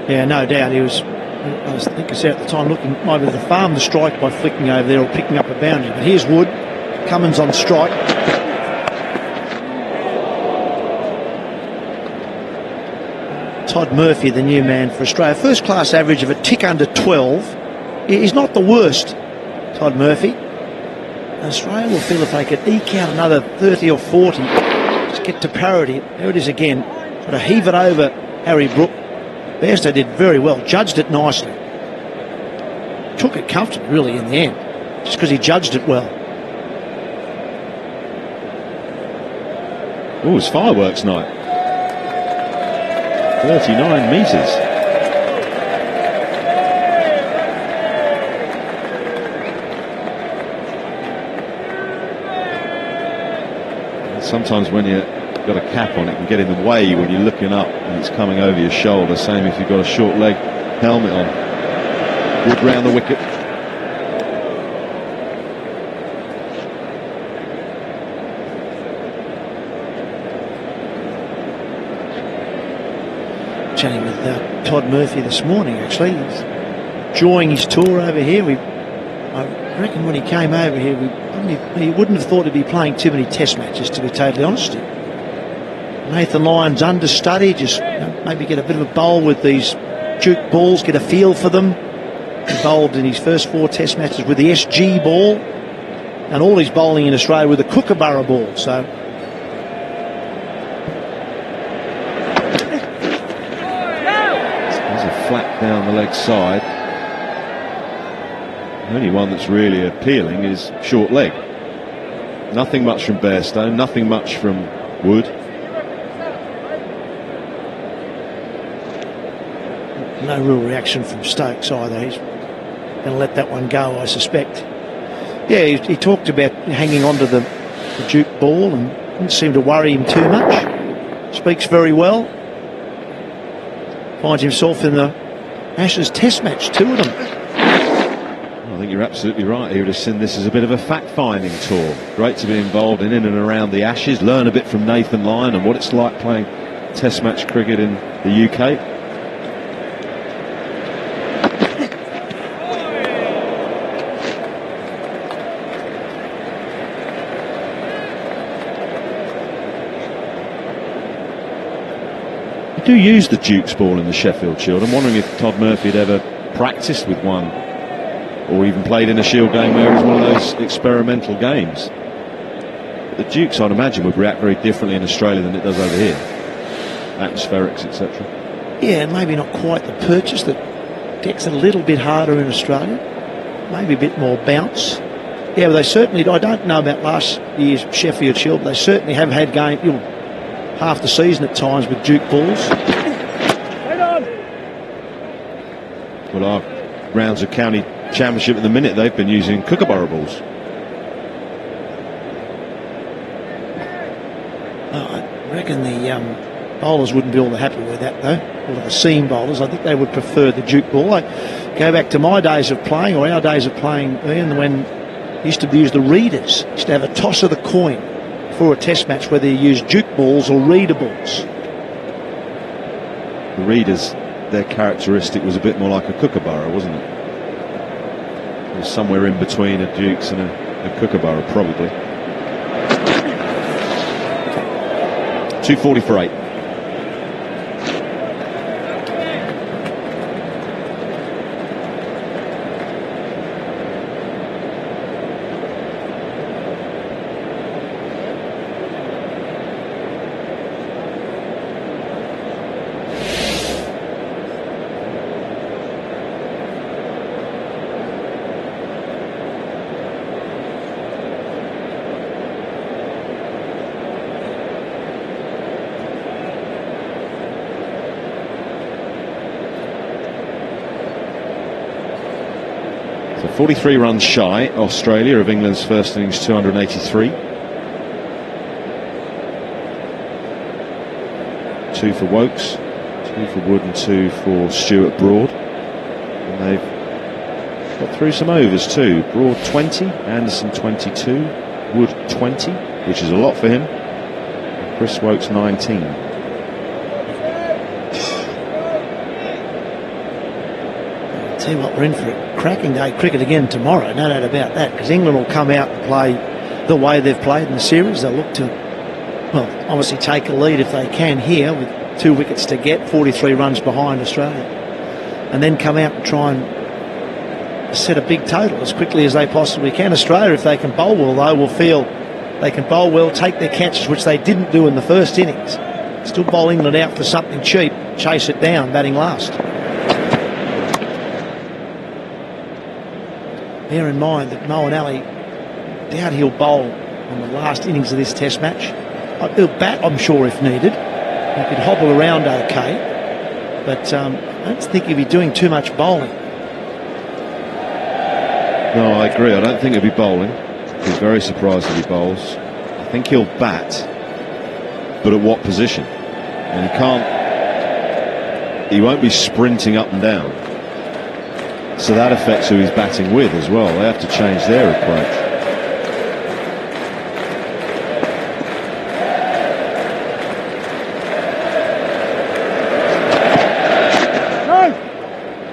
Yeah, no doubt. I was thinking at the time, looking maybe to farm the strike by flicking over there or picking up a boundary. But here's Wood. Cummins on strike. Todd Murphy, the new man for Australia. First class average of a tick under 12. He's not the worst, Todd Murphy. Australia will feel if they could eke out another 30 or 40, just get to parity. There it is again. Got to heave it over Harry Brook. Bairstow did very well, judged it nicely. Took it comfortably, really, in the end, just because he judged it well. Oh, it's fireworks night. 39 metres. Sometimes when you've got a cap on, it can get in the way when you're looking up and it's coming over your shoulder. Same if you've got a short leg helmet on. Wood round the wicket. Chatting with Todd Murphy this morning, actually. He's enjoying his tour over here. I reckon when he came over here, he wouldn't have thought he'd be playing too many test matches, to be totally honest. Nathan Lyon's understudy, just maybe get a bit of a bowl with these Duke balls, get a feel for them. He bowled in his first 4 test matches with the SG ball, and all his bowling in Australia with the Kookaburra ball. So there's a flat down the leg side. The only one that's really appealing is short leg. Nothing much from Bairstow, nothing much from Wood. no real reaction from Stokes either. He's going to let that one go, I suspect. Yeah, he talked about hanging on to the Duke ball and didn't seem to worry him too much. Speaks very well. Finds himself in the Ashes Test match, 2 of them. I think you're absolutely right. He would have seen this as a bit of a fact-finding tour. Great to be involved in and around the Ashes. Learn a bit from Nathan Lyon and what it's like playing Test match cricket in the UK. Do use the Duke's ball in the Sheffield Shield. I'm wondering if Todd Murphy had ever practiced with one or even played in a Shield game where it was one of those experimental games. But the Dukes, I'd imagine, would react very differently in Australia than it does over here. Atmospherics, etc. Yeah, maybe not quite the purchase. The deck's a little bit harder in Australia. Maybe a bit more bounce. Yeah, but they certainly, I don't know about last year's Sheffield Shield, but they certainly have had half the season at times with Duke balls. Well, our rounds of county championship at the minute, they've been using Kookaburra balls. I reckon the bowlers wouldn't be all that happy with that, though. All of the seam bowlers, I think they would prefer the Duke ball. I go back to my days of playing, or our days of playing, Ian, when we used to use the readers. Used to have a toss of the coin for a test match whether you use Duke balls or reader balls. The readers, their characteristic was a bit more like a Kookaburra, wasn't it? It was somewhere in between a Duke's and a Kookaburra, probably. 240 for 8. So 43 runs shy, Australia, of England's first innings 283. 2 for Woakes, 2 for Wood and 2 for Stuart Broad. And they've got through some overs too. Broad 20, Anderson 22, Wood 20, which is a lot for him. And Chris Woakes 19. tell you what, we're in for a cracking day of cricket again tomorrow, no doubt about that, because England will come out and play the way they've played in the series. They'll look to, well, obviously take a lead if they can here with 2 wickets to get, 43 runs behind Australia, and then come out and try and set a big total as quickly as they possibly can. Australia, if they can bowl well, though, will feel they can bowl well, take their catches, which they didn't do in the first innings. Still bowl England out for something cheap, chase it down, batting last. Bear in mind that Moeen Ali, doubt he'll bowl on the last innings of this Test match. He'll bat, I'm sure, if needed. He could hobble around okay, but I don't think he'll be doing too much bowling. No, I agree. I don't think he'll be bowling. I'd be very surprised if he bowls. I think he'll bat, but at what position? And he won't be sprinting up and down. So that affects who he's batting with as well. They have to change their approach.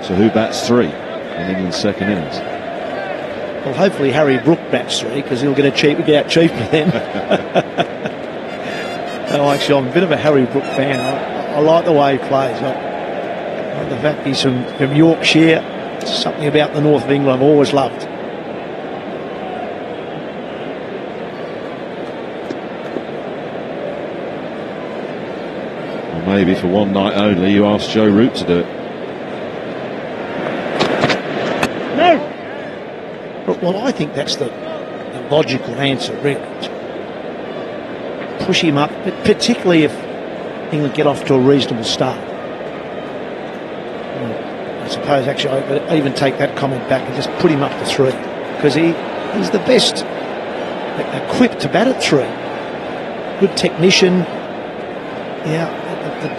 So who bats 3 in England's second innings? Well, hopefully Harry Brook bats 3 because he'll get out cheaply then. No, actually, I'm a bit of a Harry Brook fan. I like the way he plays. I like the fact he's from Yorkshire. It's something about the north of England I've always loved. Well, maybe for one night only you ask Joe Root to do it. Well, I think that's the logical answer, really. Push him up, but particularly if England get off to a reasonable start. I suppose, actually, I would even take that comment back and just put him up to 3, because he's the best equipped to bat at 3. Good technician. Yeah,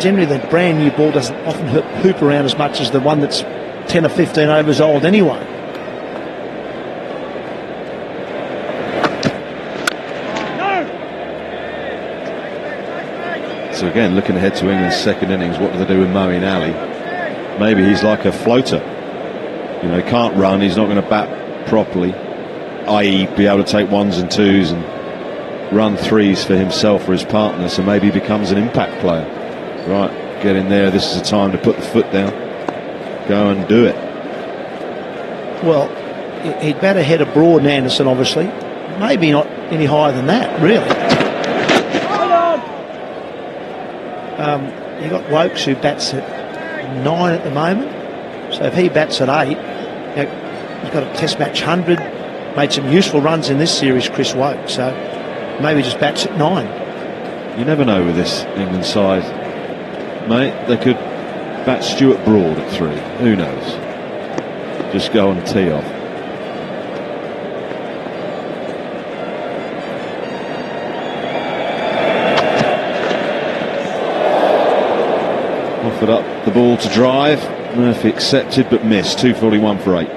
generally the brand new ball doesn't often hoop around as much as the one that's 10 or 15 overs old anyway. So again, looking ahead to England's second innings, what do they do with Moeen Ali? Maybe he's like a floater. You know, can't run, he's not going to bat properly, i.e. be able to take 1s and 2s and run 3s for himself or his partner, so maybe he becomes an impact player. Right, get in there, this is the time to put the foot down. Go and do it. Well, he'd bat ahead of Broad and Anderson, obviously. Maybe not any higher than that, really. You've got Wokes who bats at 9 at the moment. So if he bats at 8, he's got a Test match 100, made some useful runs in this series, Chris Wokes. So maybe just bats at 9. You never know with this England side, mate. They could bat Stuart Broad at 3. Who knows? Just go and tee off. Offered up the ball to drive. Murphy accepted but missed. 241 for 8.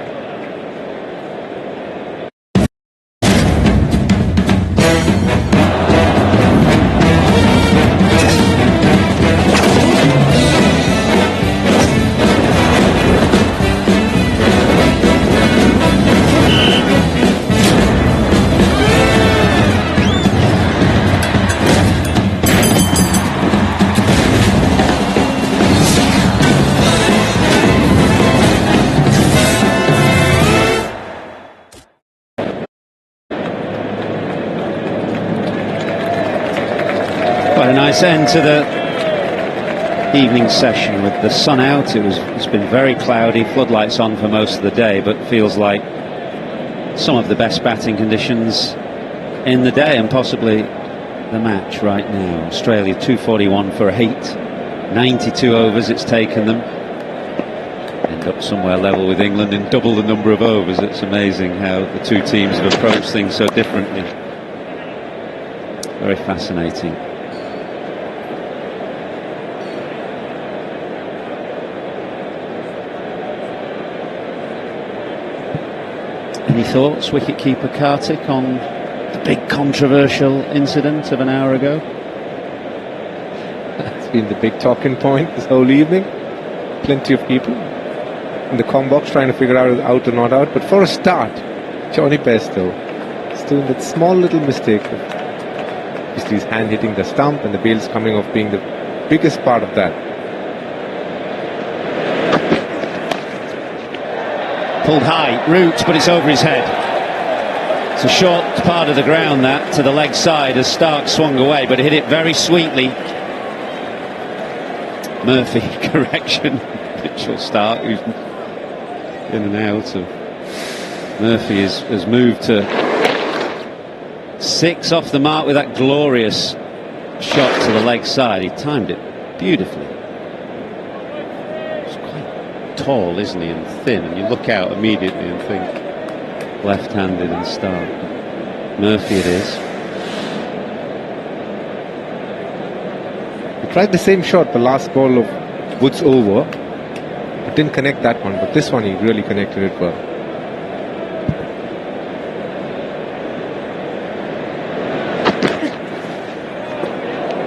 Quite a nice end to the evening session with the sun out. It's been very cloudy, floodlights on for most of the day, but feels like some of the best batting conditions in the day and possibly the match right now. Australia 241 for 8, 92 overs it's taken them. End up somewhere level with England in double the number of overs. It's amazing how the two teams have approached things so differently. Very fascinating. Any thoughts, wicketkeeper Kartik, on the big controversial incident of an hour ago? That's been the big talking point this whole evening. Plenty of people in the comm box trying to figure out out or not out. But for a start, Jonny Bairstow is doing that small little mistake of his hand hitting the stump and the bails coming off being the biggest part of that. Pulled high, roots, but it's over his head. It's a short part of the ground that to the leg side as Stark swung away, but hit it very sweetly. Murphy, correction. Mitchell Stark, who's in and out of. Murphy has moved to 6 off the mark with that glorious shot to the leg side. He timed it beautifully. He's quite tall, isn't he, and thin, and you look out immediately and think left-handed and Stark. Murphy it is. He tried the same shot the last ball of Woods over. It didn't connect that one, but this one he really connected it well.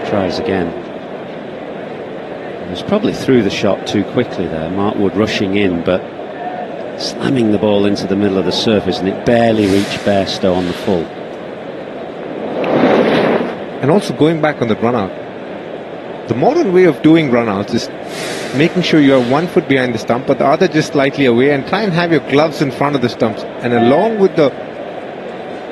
Tries again. He was probably through the shot too quickly there. Mark Wood rushing in, but slamming the ball into the middle of the surface, and it barely reached Bairstow on the full. And also going back on the run out, the modern way of doing run outs is making sure you are 1 foot behind the stump, but the other just slightly away, and try and have your gloves in front of the stumps. And along with the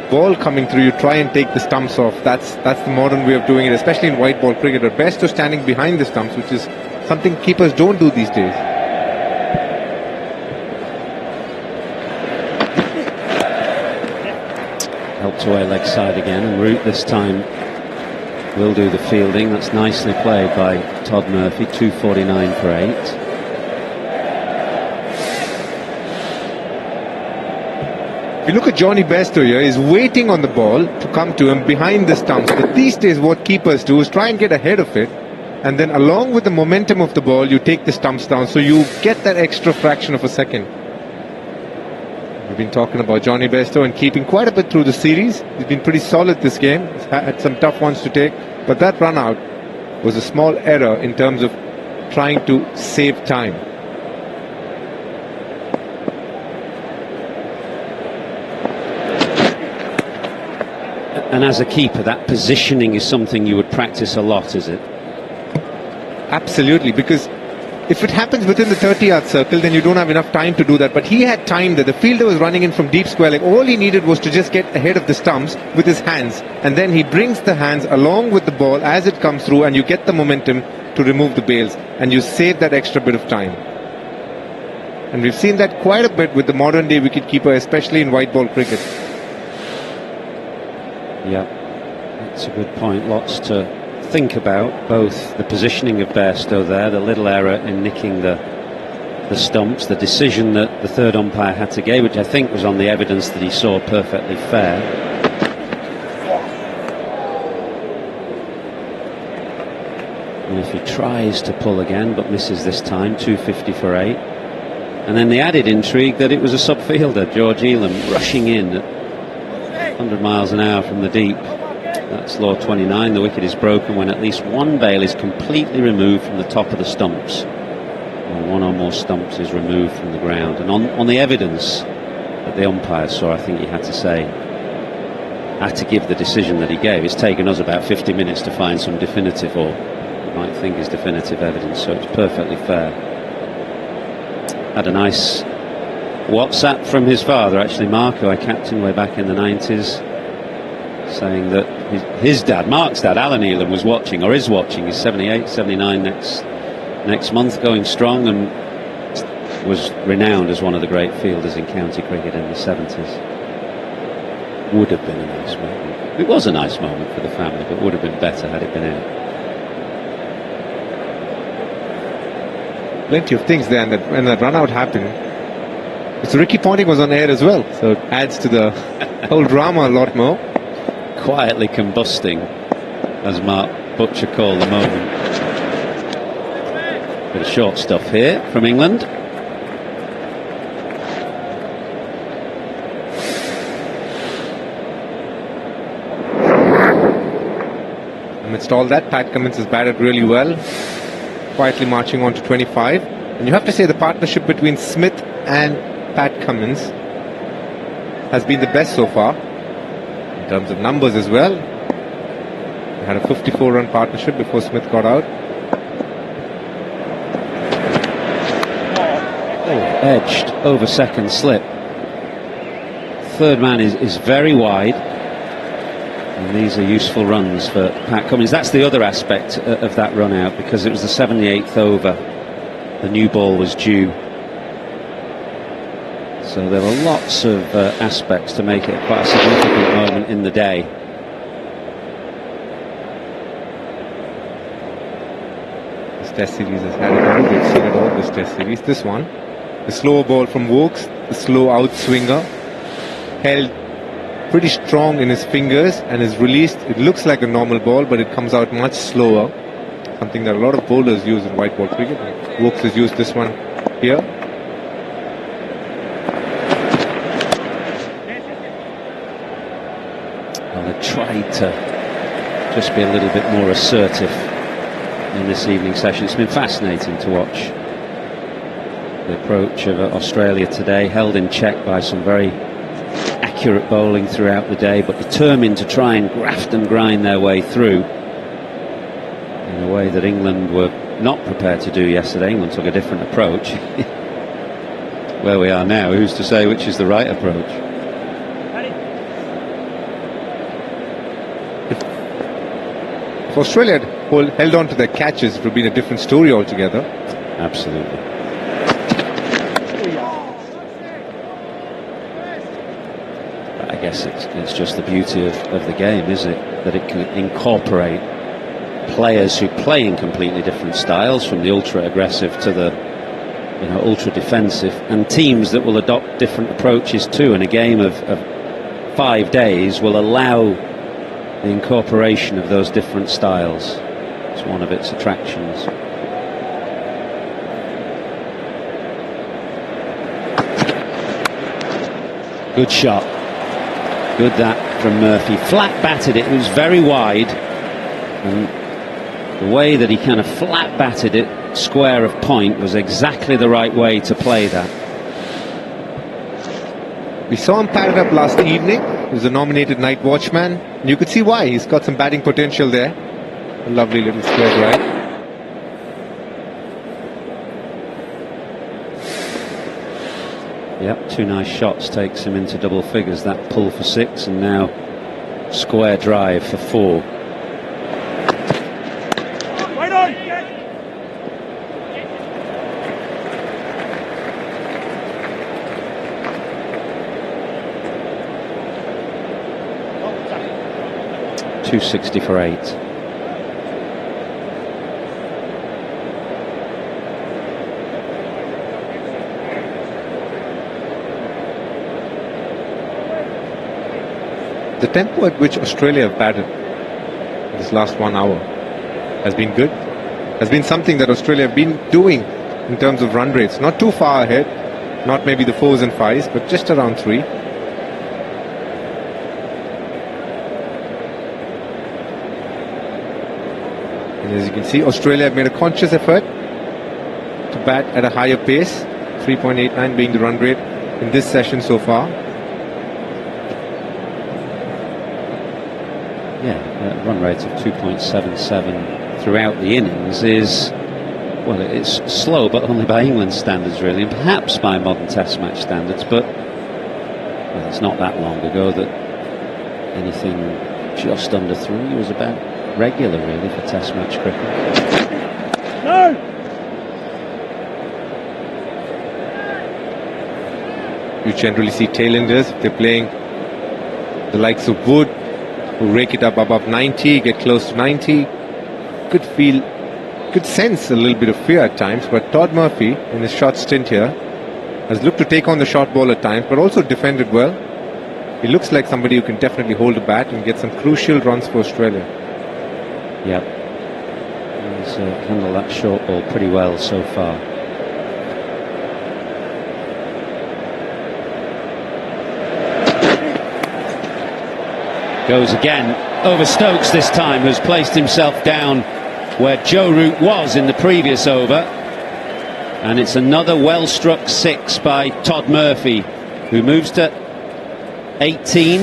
ball coming through, you try and take the stumps off. That's the modern way of doing it, especially in white ball cricket. Or Bairstow standing behind the stumps, which is something keepers don't do these days. Helped away leg side again, and Root this time will do the fielding. That's nicely played by Todd Murphy. 249 for 8. If you look at Jonny Bairstow here, he's waiting on the ball to come to him behind the stumps. But these days what keepers do is try and get ahead of it, and then along with the momentum of the ball, you take the stumps down, so you get that extra fraction of a second. We've been talking about Jonny Bairstow and keeping quite a bit through the series. He's been pretty solid this game. He's had some tough ones to take, but that run out was a small error in terms of trying to save time. And as a keeper, that positioning is something you would practice a lot, is it? Absolutely, because if it happens within the 30-yard circle, then you don't have enough time to do that. But he had time there. The fielder was running in from deep square leg. All he needed was to just get ahead of the stumps with his hands. And then he brings the hands along with the ball as it comes through, and you get the momentum to remove the bails. And you save that extra bit of time. And we've seen that quite a bit with the modern day wicketkeeper, especially in white ball cricket. Yeah, that's a good point. Lots to think about, both the positioning of Bairstow there, the little error in nicking the stumps, the decision that the third umpire had to give, which I think was on the evidence that he saw perfectly fair. And if he tries to pull again but misses this time, 250 for 8. And then the added intrigue that it was a sub-fielder, George Elam, rushing in at 100 miles an hour from the deep. That's law 29. The wicket is broken when at least one bail is completely removed from the top of the stumps, or one or more stumps is removed from the ground. And on the evidence that the umpire saw, I think he had to give the decision that he gave. It's taken us about 50 minutes to find some definitive, or you might think is definitive evidence, so it's perfectly fair. Had a nice WhatsApp from his father, actually, Mark, who I captained way back in the 90s, saying that his dad, Mark's dad, Alan Elam, was watching, or is watching. He's 78, 79 next month, going strong, and was renowned as one of the great fielders in county cricket in the 70s. Would have been a nice moment. It was a nice moment for the family, but would have been better had it been out. Plenty of things there, and when that run out happened, so Ricky Ponting was on air as well, so it adds to the whole drama a lot more. Quietly combusting, as Mark Butcher called the moment. Bit of short stuff here from England. Amidst all that, Pat Cummins has batted really well, quietly marching on to 25. And you have to say the partnership between Smith and Pat Cummins has been the best so far, in terms of numbers as well. They had a 54-run partnership before Smith got out. Edged over second slip. Third man is very wide, and these are useful runs for Pat Cummins. That's the other aspect of that run out, because it was the 78th over. The new ball was due. So there were lots of aspects to make it quite a significant moment in the day. This Test Series has had it all. We've seen it all this Test Series. This one, the slower ball from Wokes, the slow outswinger, held pretty strong in his fingers and is released. It looks like a normal ball, but it comes out much slower. Something that a lot of bowlers use in white ball cricket. Wokes has used this one here. Well, they tried to just be a little bit more assertive in this evening session. It's been fascinating to watch the approach of Australia today, held in check by some very accurate bowling throughout the day, but determined to try and graft and grind their way through in a way that England were not prepared to do yesterday. England took a different approach. Where we are now, who's to say which is the right approach? If Australia had held on to their catches, it would have been a different story altogether. Absolutely. I guess it's just the beauty of the game, is it? That it can incorporate players who play in completely different styles, from the ultra-aggressive to the ultra-defensive, and teams that will adopt different approaches too. And a game of 5 days will allow the incorporation of those different styles. It's one of its attractions. Good shot. Good that from Murphy. Flat batted it. It was very wide. And the way that he kind of flat batted it square of point was exactly the right way to play that. We saw him padded up last evening. He was a nominated night watchman. And you could see why. He's got some batting potential there. A lovely little square drive. Yep, 2 nice shots takes him into double figures. That pull for 6, and now square drive for 4. Right on. 260 for 8. The tempo at which Australia have batted this last 1 hour has been good. Has been something that Australia have been doing in terms of run rates. Not too far ahead, not maybe the 4s and 5s, but just around 3. And as you can see, Australia have made a conscious effort to bat at a higher pace, 3.89 being the run rate in this session so far. Yeah, a run rate of 2.77 throughout the innings is, well, it's slow, but only by England standards really, and perhaps by modern Test match standards, but well, it's not that long ago that anything just under 3 was about regular really for Test match cricket. No! You generally see tailenders, if they're playing the likes of Wood, who rake it up above 90, get close to 90. Could sense a little bit of fear at times, but Todd Murphy, in his short stint here, has looked to take on the short ball at times, but also defended well. He looks like somebody who can definitely hold a bat and get some crucial runs for Australia. Yep. He's handled that short ball pretty well so far. Goes again over Stokes this time, who's placed himself down where Joe Root was in the previous over. And it's another well-struck 6 by Todd Murphy, who moves to 18.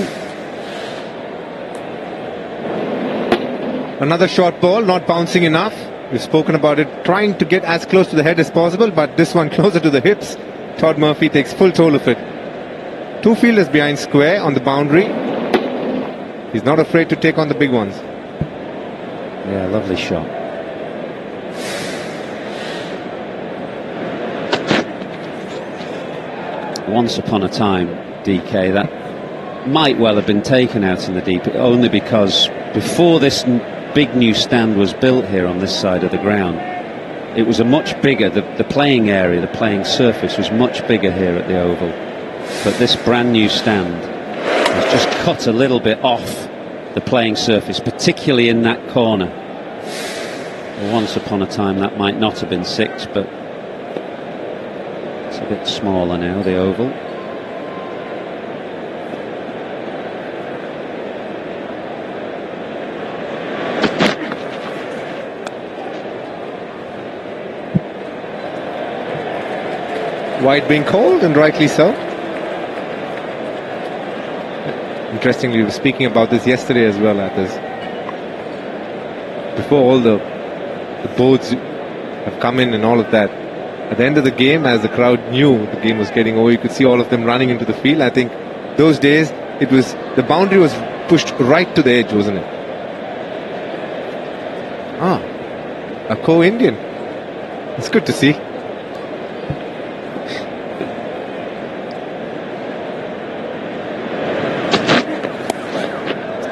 Another short ball, not bouncing enough. We've spoken about it, trying to get as close to the head as possible, but this one closer to the hips. Todd Murphy takes full toll of it. 2 fielders behind square on the boundary. He's not afraid to take on the big ones. Yeah, lovely shot. Once upon a time, DK, that might well have been taken out in the deep, only because before this big new stand was built here on this side of the ground, it was a much bigger, the playing area, the playing surface was much bigger here at the Oval. But this brand new stand has just cut a little bit off the playing surface, particularly in that corner. Once upon a time that might not have been 6, but it's a bit smaller now, the Oval. Wide being called, and rightly so. Interestingly, we were speaking about this yesterday as well, at this. Before all the boards have come in and all of that, at the end of the game, as the crowd knew the game was getting over, you could see all of them running into the field. I think those days, it was, the boundary was pushed right to the edge, wasn't it? Ah, a co-Indian. It's good to see.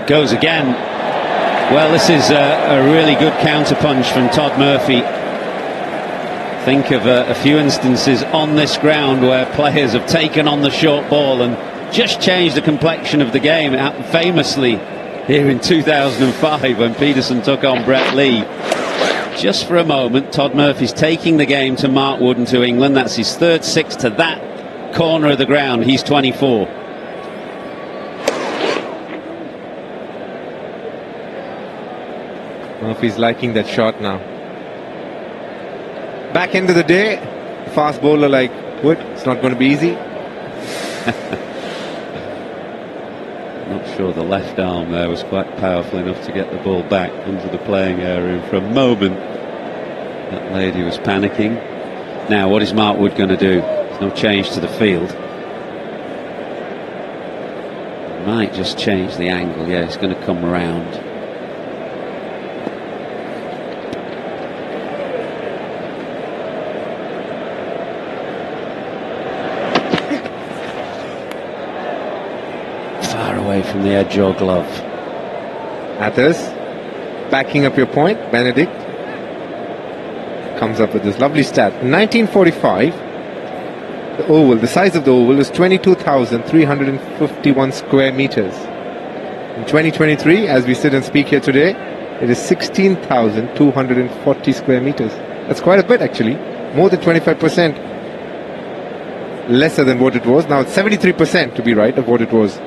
Goes again. Well, this is a really good counterpunch from Todd Murphy. Think of a few instances on this ground where players have taken on the short ball and just changed the complexion of the game. It happened famously here in 2005 when Peterson took on Brett Lee. Just for a moment, Todd Murphy's taking the game to Mark Wood and to England. That's his third 6 to that corner of the ground. He's 24. Murphy's liking that shot now. Back end of the day, fast bowler like Wood, it's not going to be easy. Not sure the left arm there was quite powerful enough to get the ball back into the playing area. And for a moment, that lady was panicking. Now, what is Mark Wood going to do? There's no change to the field. Might just change the angle. Yeah, he's going to come round. From the edge or glove. Athers, backing up your point, Benedict comes up with this lovely stat. In 1945, the oval, the size of the oval is 22,351 square meters. In 2023, as we sit and speak here today, it is 16,240 square meters. That's quite a bit, actually. More than 25% lesser than what it was. Now it's 73% to be right of what it was.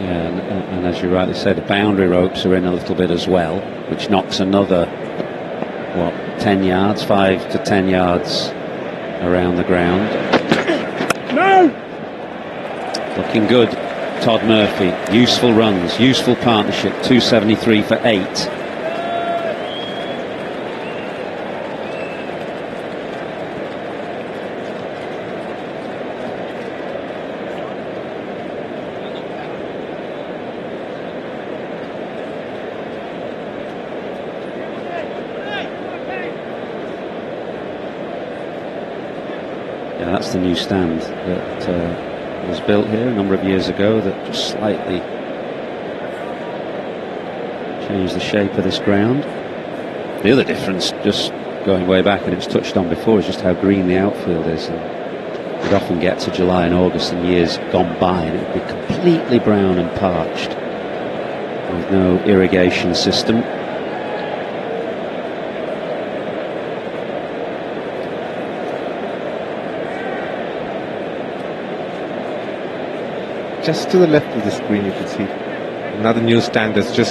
Yeah, and as you rightly said, the boundary ropes are in a little bit as well, which knocks another, 10 yards, 5 to 10 yards around the ground. No! Looking good, Todd Murphy. Useful runs, useful partnership, 273 for 8. That's the new stand that was built here a number of years ago that just slightly changed the shape of this ground. The other difference, just going way back, and it was touched on before, is just how green the outfield is. And you'd often get to July and August in years gone by and it would be completely brown and parched with no irrigation system. Just to the left of the screen, you can see another new stand that's just